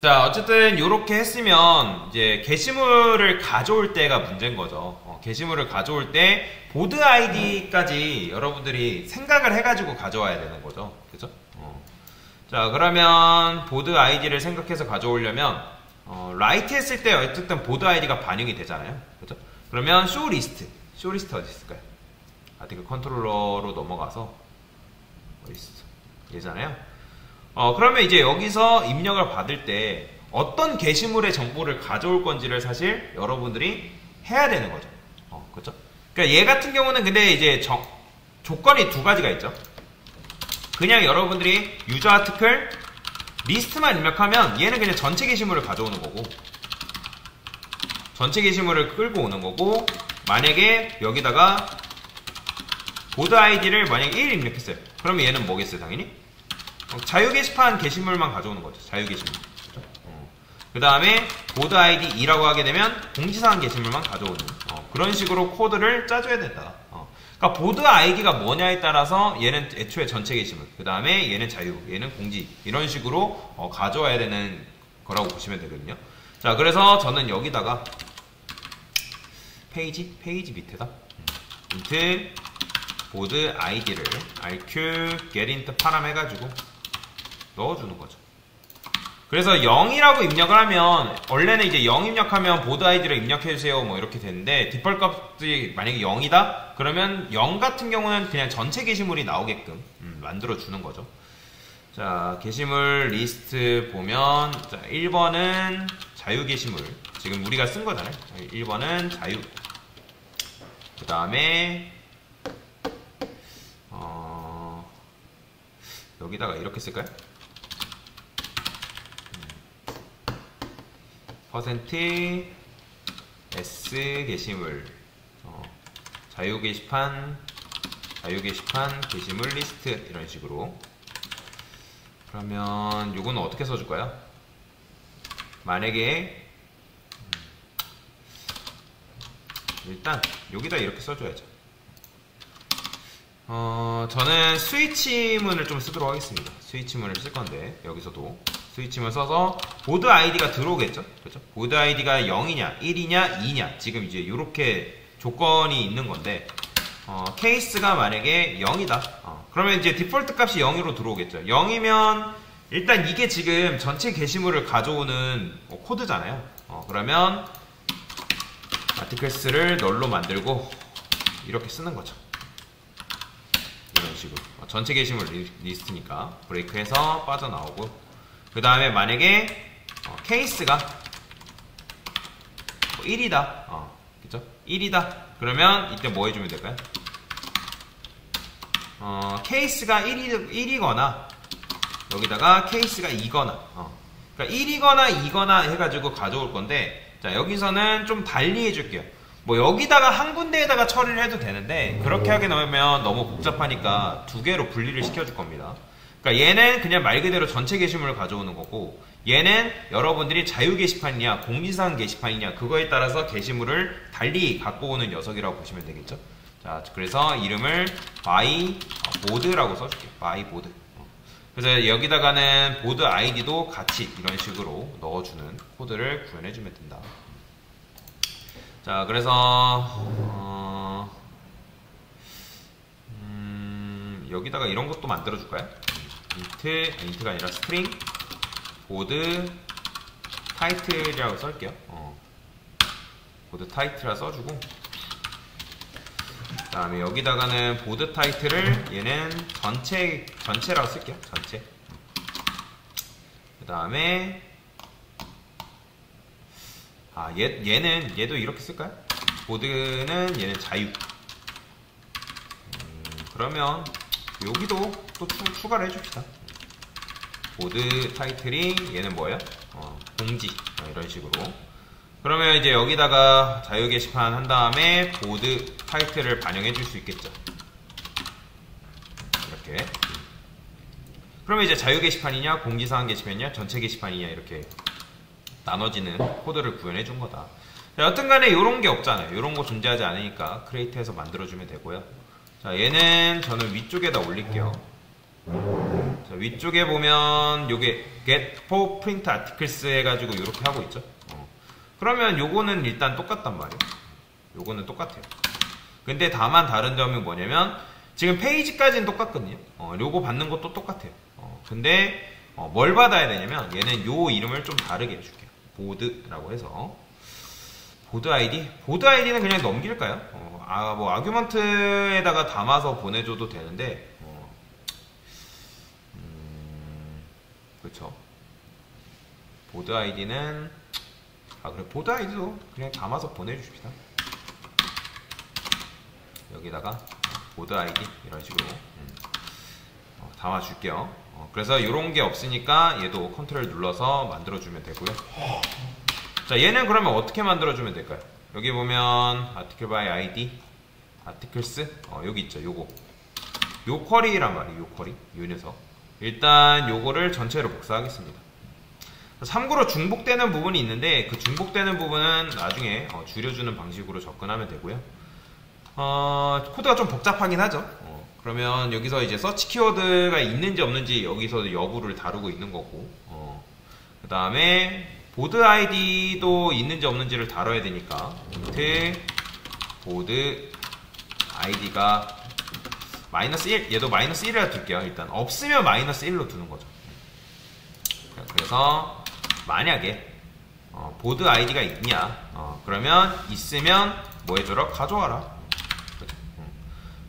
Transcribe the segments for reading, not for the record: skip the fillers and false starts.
자, 어쨌든 이렇게 했으면 이제 게시물을 가져올 때가 문제인 거죠. 게시물을 가져올 때 보드 아이디까지 여러분들이 생각을 해가지고 가져와야 되는 거죠. 그죠? 자, 그러면 보드 아이디를 생각해서 가져오려면 라이트 했을 때 어쨌든 보드 아이디가 반영이 되잖아요. 그죠? 그러면 쇼리스트 어디 있을까요? 아티클 컨트롤러로 넘어가서 어디 있어? 얘잖아요. 그러면 이제 여기서 입력을 받을 때 어떤 게시물의 정보를 가져올 건지를 사실 여러분들이 해야 되는 거죠. 그렇죠? 그러니까 얘 같은 경우는 근데 이제 조건이 두 가지가 있죠. 그냥 여러분들이 유저 아티클 리스트만 입력하면 얘는 그냥 전체 게시물을 가져오는 거고, 전체 게시물을 끌고 오는 거고, 만약에 여기다가 보드 아이디를 만약에 1 입력했어요. 그러면 얘는 뭐겠어요? 당연히 자유 게시판 게시물만 가져오는 거죠. 자유 게시물. 그렇죠? 그 다음에 보드 아이디 2라고 하게 되면 공지사항 게시물만 가져오는 그런 식으로 코드를 짜줘야 된다. 그러니까 보드 아이디가 뭐냐에 따라서 얘는 애초에 전체 게시물, 그 다음에 얘는 자유, 얘는 공지, 이런 식으로 가져와야 되는 거라고 보시면 되거든요. 자, 그래서 저는 여기다가 페이지 밑에다 int 보드 아이디를 rq get int param 해가지고 넣어주는 거죠. 그래서 0이라고 입력을 하면, 원래는 이제 0 입력하면 보드 아이디를 입력해주세요 뭐 이렇게 되는데, 디폴트 값이 만약에 0이다? 그러면 0 같은 경우는 그냥 전체 게시물이 나오게끔 만들어주는 거죠. 자, 게시물 리스트 보면, 자, 1번은 자유 게시물. 지금 우리가 쓴 거잖아요. 1번은 자유. 그 다음에, 여기다가 이렇게 쓸까요? %s 게시물 자유 게시판 게시물 리스트, 이런 식으로. 그러면 요거는 어떻게 써줄까요? 만약에 일단 여기다 이렇게 써줘야죠. 저는 스위치문을 좀 쓰도록 하겠습니다. 스위치문을 쓸 건데, 여기서도 스위치문 써서 보드 아이디가 들어오겠죠? 그렇죠? 보드 아이디가 0이냐, 1이냐, 2냐, 지금 이제 이렇게 조건이 있는 건데, 케이스가 만약에 0이다. 그러면 이제 디폴트 값이 0으로 들어오겠죠. 0이면 일단 이게 지금 전체 게시물을 가져오는 코드잖아요. 그러면 아티클스를 널로 만들고 이렇게 쓰는 거죠. 이런 식으로 전체 게시물 리스트니까 브레이크해서 빠져나오고, 그 다음에 만약에 케이스가 1이다 그죠? 1이다 그러면 이때 뭐 해주면 될까요? 케이스가 1이거나 여기다가 케이스가 2거나 그러니까 1이거나 2거나 해가지고 가져올 건데, 자, 여기서는 좀 달리 해줄게요. 뭐 여기다가 한 군데에다가 처리를 해도 되는데, 그렇게 하게 되면 너무 복잡하니까 두 개로 분리를 시켜줄 겁니다. 그러니까 얘는 그냥 말 그대로 전체 게시물을 가져오는 거고, 얘는 여러분들이 자유 게시판이냐 공지사항 게시판이냐 그거에 따라서 게시물을 달리 갖고 오는 녀석이라고 보시면 되겠죠. 자, 그래서 이름을 by board라고 써줄게요. by board. 그래서 여기다가는 보드 아이디도 같이 이런 식으로 넣어주는 코드를 구현해주면 된다. 자, 그래서 여기다가 이런 것도 만들어줄까요? 인트가 아니라 스트링 보드 타이틀이라고 쓸게요. 보드 타이틀이라 써주고, 그 다음에 여기다가는 보드 타이틀을 얘는 전체라고 쓸게요. 전체. 그 다음에 얘도 이렇게 쓸까요? 보드는 얘는 자유. 그러면 여기도 또 추가를 해줍시다. 보드 타이틀이 얘는 뭐예요? 공지. 이런 식으로. 그러면 이제 여기다가 자유 게시판 한 다음에 보드 타이틀을 반영해 줄 수 있겠죠. 이렇게. 그러면 이제 자유 게시판이냐 공지사항 게시판이냐 전체 게시판이냐 이렇게 나눠지는 코드를 구현해 준 거다. 여튼 간에 이런 게 없잖아요. 이런 거 존재하지 않으니까 크리에이트해서 만들어주면 되고요. 자, 얘는 저는 위쪽에다 올릴게요. 자, 위쪽에 보면 요게 get for print articles 해가지고 이렇게 하고 있죠. 그러면 요거는 일단 똑같단 말이에요. 요거는 똑같아요. 근데 다만 다른 점이 뭐냐면 지금 페이지까지는 똑같거든요. 요거 받는 것도 똑같아요. 근데 뭘 받아야 되냐면 얘는 요 이름을 좀 다르게 해줄게요. 보드라고 해서 보드 아이디? 보드 아이디는 그냥 넘길까요? 뭐 아규먼트에다가 담아서 보내줘도 되는데 그렇죠. 보드 아이디는 그래 보드 아이디도 그냥 담아서 보내주십시다. 여기다가 보드 아이디 이런 식으로 담아줄게요. 그래서 이런 게 없으니까 얘도 컨트롤 눌러서 만들어주면 되고요. 자, 얘는 그러면 어떻게 만들어주면 될까요? 여기 보면 article by id, articles, 여기 있죠. 요거 요 쿼리란 말이에요. 요 쿼리, 요 녀석. 일단 요거를 전체로 복사하겠습니다. 참고로 중복되는 부분이 있는데 그 중복되는 부분은 나중에 줄여주는 방식으로 접근하면 되고요. 코드가 좀 복잡하긴 하죠. 그러면 여기서 이제 서치 키워드가 있는지 없는지 여기서 여부를 다루고 있는 거고, 그 다음에 보드 아이디도 있는지 없는지를 다뤄야 되니까 힌트 보드 아이디가 -1, 얘도 -1이라 둘게요. 일단 없으면 -1로 두는 거죠. 그래서 만약에 보드 아이디가 있냐, 그러면 있으면 뭐 해줘라? 가져와라.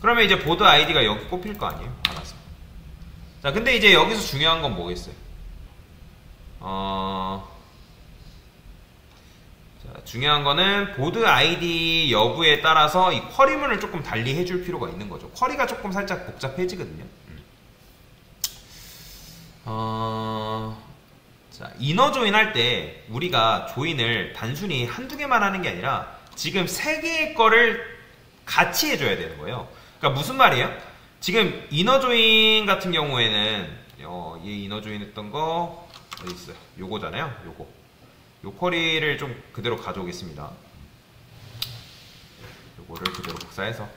그러면 이제 보드 아이디가 여기 꼽힐 거 아니에요? 알았어. 자, 근데 이제 여기서 중요한 건 뭐겠어요? 자, 중요한 거는 보드 아이디 여부에 따라서 이 쿼리문을 조금 달리 해줄 필요가 있는 거죠. 쿼리가 조금 살짝 복잡해지거든요. 자, 이너 조인 할 때 우리가 조인을 단순히 한두 개만 하는 게 아니라 지금 3개의 거를 같이 해줘야 되는 거예요. 그러니까 무슨 말이에요? 지금 이너 조인 같은 경우에는 얘 이너 조인 했던 거 어디 있어요? 요거잖아요. 요 쿼리를 좀 그대로 가져오겠습니다. 요거를 그대로 복사해서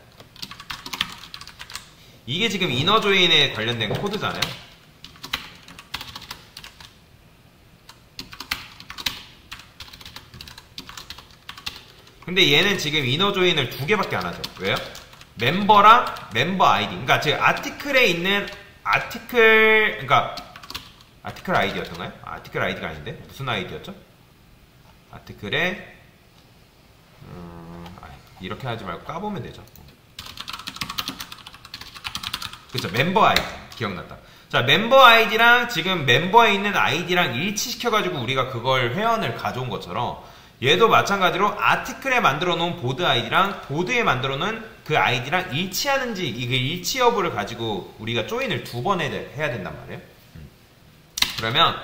이게 지금 이너 조인에 관련된 코드잖아요. 근데 얘는 지금 이너 조인을 2개밖에 안 하죠. 왜요? 멤버랑 멤버 아이디. 그러니까 즉 아티클에 있는 그러니까 아티클 아이디였던가요? 아티클 아이디가 아닌데 무슨 아이디였죠? 아티클에 이렇게 하지 말고 까보면 되죠. 그쵸, 멤버 아이디 기억났다. 자, 멤버 아이디랑 지금 멤버에 있는 아이디랑 일치시켜가지고 우리가 그걸 회원을 가져온 것처럼 얘도 마찬가지로 아티클에 만들어 놓은 보드 아이디랑 보드에 만들어 놓은 그 아이디랑 일치하는지 이게 일치 여부를 가지고 우리가 조인을 2번 해야 된단 말이에요. 그러면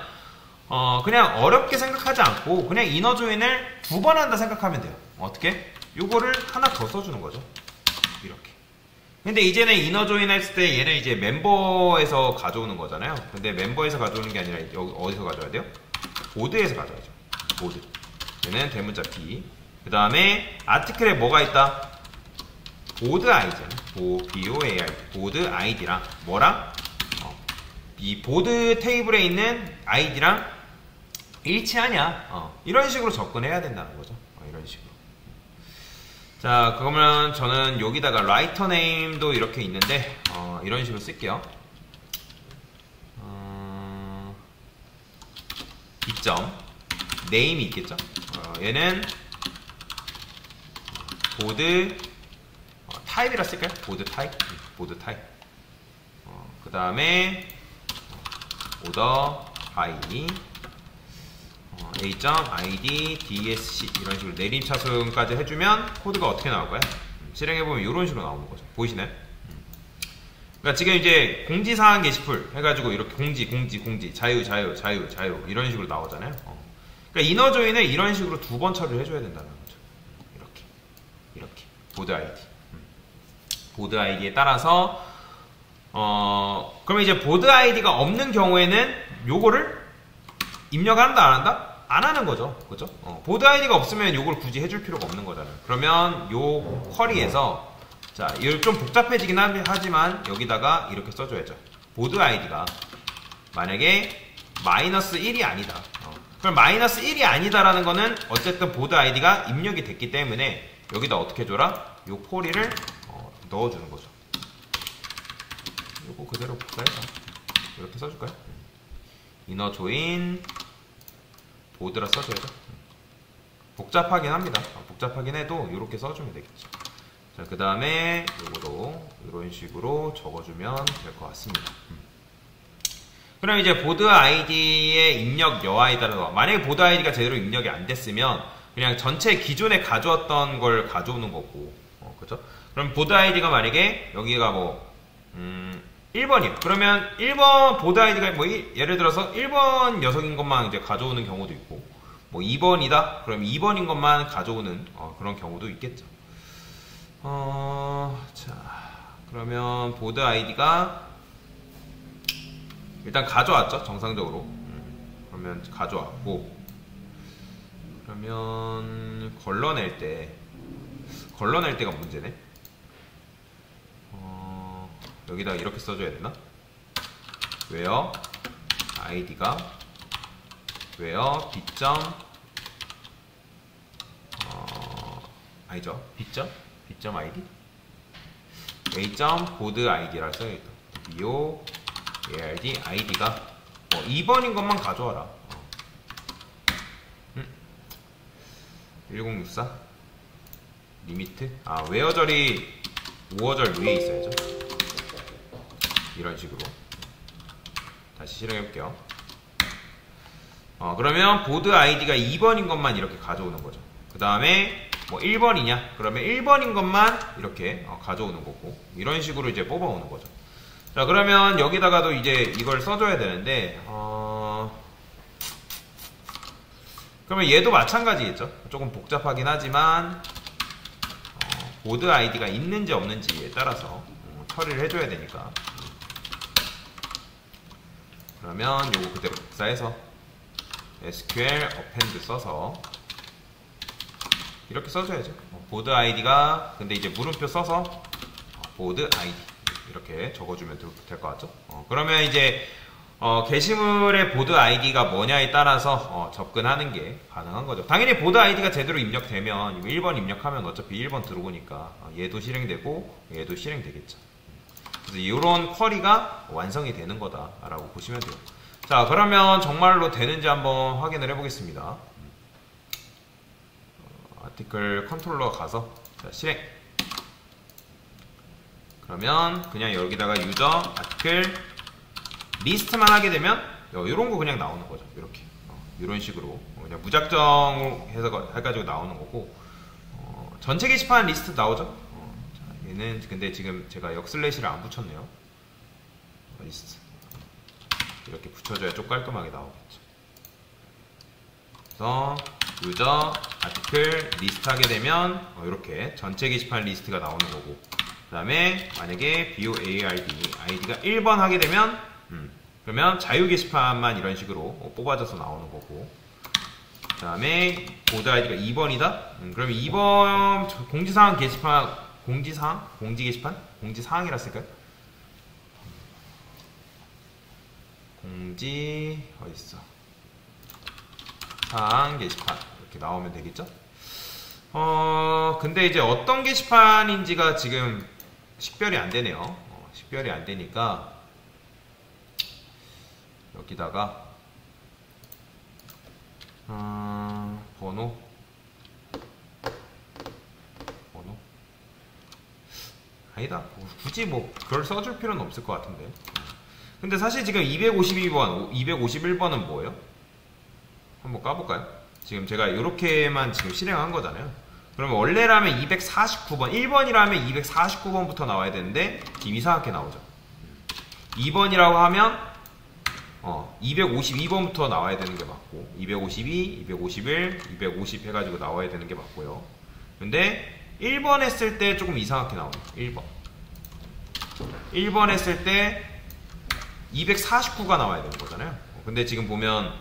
그냥 어렵게 생각하지 않고 그냥 이너 조인을 2번 한다 생각하면 돼요. 어떻게? 요거를 하나 더 써주는 거죠. 이렇게. 근데 이제는 이너 조인 했을 때 얘는 이제 멤버에서 가져오는 거잖아요. 근데 멤버에서 가져오는 게 아니라 여기 어디서 가져와야 돼요? 보드에서 가져와야죠. 보드. 얘는 대문자 B. 그 다음에 아티클에 뭐가 있다? 보드 아이디잖아. BOAI. 보드 아이디랑 뭐랑? 이 보드 테이블에 있는 아이디랑 일치하냐? 이런 식으로 접근해야 된다는 거죠. 이런 식으로. 자, 그러면 저는 여기다가 라이터 네임도 이렇게 있는데 이런 식으로 쓸게요. 이점 네임이 있겠죠? 얘는 보드 타입이라 쓸까요? 보드 타입. 보드 타입. 그 다음에 오더 바이 a.id dsc 이런 식으로 내림차순까지 해주면 코드가 어떻게 나올 거야? 실행해보면 이런 식으로 나오는 거죠. 보이시나요? 그러니까 지금 이제 공지사항 게시풀 해가지고 이렇게 공지 자유 이런 식으로 나오잖아요. 그러니까 이너 조인을 이런 식으로 2번 처리를 해줘야 된다는 거죠. 이렇게 보드 아이디. 보드 아이디에 따라서 그러면 이제 보드 아이디가 없는 경우에는 요거를 입력한다 안 한다? 안 하는 거죠. 그죠? 보드 아이디가 없으면 요걸 굳이 해줄 필요가 없는 거잖아요. 그러면 요 쿼리에서 자, 이거 좀 복잡해지긴 하지만 여기다가 이렇게 써줘야죠. 보드 아이디가 만약에 마이너스 1이 아니다. 그럼 마이너스 1이 아니다라는 거는 어쨌든 보드 아이디가 입력이 됐기 때문에 여기다 어떻게 줘라? 요 포리를 넣어주는 거죠. 요거 그대로 복사해서 이렇게 써줄까요? 이너 조인 보드라 써줘야죠. 복잡하긴 합니다. 복잡하긴 해도 이렇게 써주면 되겠죠. 자, 그 다음에 요거도 이런 식으로 적어주면 될 것 같습니다. 그럼 이제 보드 아이디의 입력 여하에 따라서 만약에 보드 아이디가 제대로 입력이 안 됐으면 그냥 전체 기존에 가져왔던 걸 가져오는 거고, 그죠? 그럼 보드 아이디가 만약에 여기가 뭐 1번이에요. 그러면 1번 보드 아이디가 뭐 예를 들어서 1번 녀석인 것만 이제 가져오는 경우도 있고, 뭐 2번이다? 그럼 2번인 것만 가져오는 그런 경우도 있겠죠. 자, 그러면 보드 아이디가 일단 가져왔죠, 정상적으로. 그러면 가져왔고, 그러면 걸러낼 때가 문제네. 여기다 이렇게 써줘야 되나? where id가 where b점 아니죠, b점 id a.board id라고 써야겠다. bo ard id가 2번인 것만 가져와라. 1064 리미트 where절이 5어절 위에 있어야죠. 이런 식으로 다시 실행해볼게요. 그러면 보드 아이디가 2번인 것만 이렇게 가져오는 거죠. 그 다음에 뭐 1번이냐? 그러면 1번인 것만 이렇게 가져오는 거고, 이런 식으로 이제 뽑아오는 거죠. 자, 그러면 여기다가도 이제 이걸 써줘야 되는데, 그러면 얘도 마찬가지겠죠. 조금 복잡하긴 하지만 보드 아이디가 있는지 없는지에 따라서 처리를 해줘야 되니까. 그러면 요거 그대로 복사해서 SQL append 써서 이렇게 써줘야죠. 보드 아이디가 근데 이제 물음표 써서 보드 아이디 이렇게 적어주면 될 것 같죠. 그러면 이제 게시물의 보드 아이디가 뭐냐에 따라서 접근하는 게 가능한 거죠. 당연히 보드 아이디가 제대로 입력되면 1번 입력하면 어차피 1번 들어오니까 얘도 실행되고 얘도 실행되겠죠. 그래서 이런 쿼리가 완성이 되는 거다라고 보시면 돼요. 자, 그러면 정말로 되는지 한번 확인을 해보겠습니다. 아티클 컨트롤러 가서 자, 실행. 그러면 그냥 여기다가 유저 아티클 리스트만 하게 되면 이런 거 그냥 나오는 거죠. 이렇게 이런 식으로 그냥 무작정 해서 해가지고 나오는 거고, 전체 게시판 리스트 나오죠. 얘는 근데 지금 제가 역슬래시를 안 붙였네요. 리스트 이렇게 붙여줘야 좀 깔끔하게 나오겠죠. 그래서 유저 아티클 리스트 하게 되면 이렇게 전체 게시판 리스트가 나오는 거고, 그 다음에 만약에 BOARD 아이디가 1번 하게 되면 그러면 자유 게시판만 이런 식으로 뽑아져서 나오는 거고, 그 다음에 보드 아이디가 2번이다? 그러면 2번 공지사항 게시판 공지사항? 공지 게시판? 공지사항이라 쓸까요? 공지 어딨어? 사항 게시판 이렇게 나오면 되겠죠? 근데 이제 어떤 게시판인지가 지금 식별이 안 되네요. 식별이 안 되니까 여기다가 번호 아니다. 굳이 뭐 그걸 써줄 필요는 없을 것 같은데. 근데 사실 지금 252번, 251번은 뭐예요? 한번 까볼까요? 지금 제가 이렇게만 지금 실행한 거잖아요. 그러면 원래라면 249번, 1번이라면 249번부터 나와야 되는데 지금 이상하게 나오죠. 2번이라고 하면 252번부터 나와야 되는 게 맞고, 252, 251, 250 해가지고 나와야 되는 게 맞고요. 근데 1번 했을 때 조금 이상하게 나오네요. 1번 했을 때 249가 나와야 되는 거잖아요. 근데 지금 보면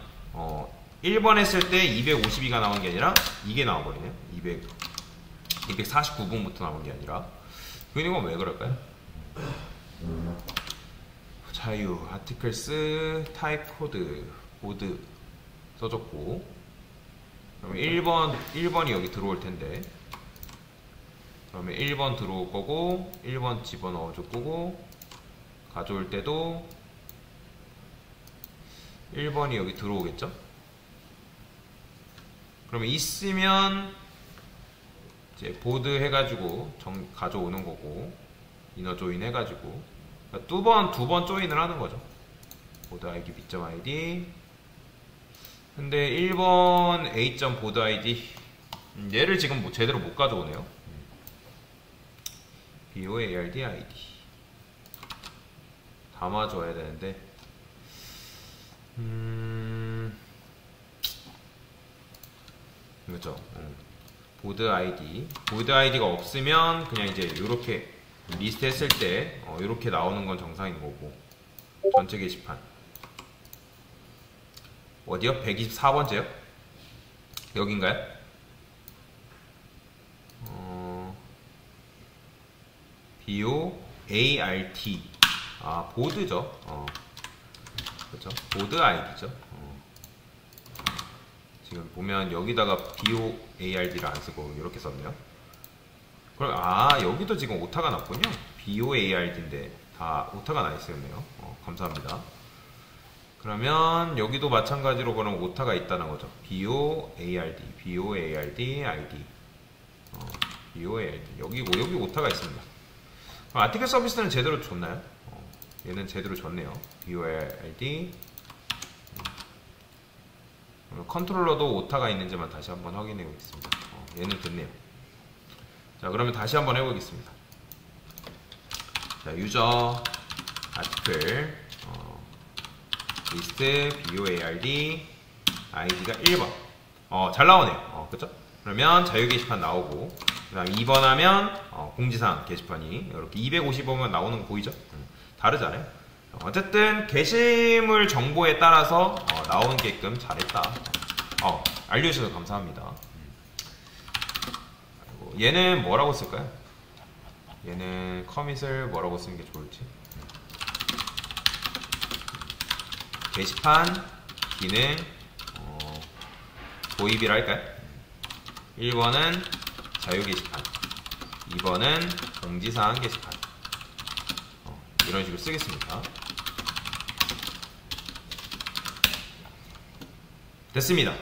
1번 했을 때 252가 나온 게 아니라 이게 나와버리네요. 249번부터 나온 게 아니라. 이건 왜 그럴까요? 잘 자유, 아티클스, 타입 코드, 보드 써줬고, 그러면 1번이 여기 들어올 텐데, 그러면 1번 들어올 거고, 1번 집어넣어 줄 거고, 가져올 때도 1번이 여기 들어오겠죠? 그러면 있으면 이제 보드 해가지고 가져오는 거고, 이너 조인 해가지고, 그러니까 두 번 조인을 하는 거죠. 보드 id, b.id. 근데 1번 a.보드 id, 얘를 지금 뭐 제대로 못 가져오네요. board id. 담아줘야 되는데, 그렇죠. 보드 아이디가 없으면 그냥 이제 이렇게 리스트 했을 때 이렇게 나오는 건 정상인 거고, 전체 게시판 어디요? 124번째요? 여긴가요? BOART. 보드죠. 그렇죠. 보드 아이디죠. 지금 보면 여기다가 BOARD를 안 쓰고 이렇게 썼네요. 그럼 여기도 지금 오타가 났군요. BOARD인데 다 오타가 나 있었네요. 감사합니다. 그러면 여기도 마찬가지로 그럼 오타가 있다는 거죠. BOARD ID. BOARD 여기 오타가 있습니다. 그럼 아티클 서비스는 제대로 줬나요? 얘는 제대로 줬네요. BOARD. 컨트롤러도 오타가 있는지만 다시 한번 확인해 보겠습니다. 얘는 됐네요. 자, 그러면 다시 한번 해보겠습니다. 자, 유저 아티클 리스트 BOARD 아이디가 1번. 잘 나오네요. 그쵸? 그러면 자유 게시판 나오고, 그 다음 2번 하면 공지사항 게시판이 이렇게 255면 나오는 거 보이죠? 다르잖아요. 어쨌든 게시물 정보에 따라서 나오게끔 잘했다. 알려주셔서 감사합니다. 얘는 뭐라고 쓸까요? 얘는 커밋을 뭐라고 쓰는 게 좋을지. 게시판 기능 도입이라 할까요? 1번은 자유 게시판, 2번은 공지사항 게시판. 이런 식으로 쓰겠습니다. 됐습니다.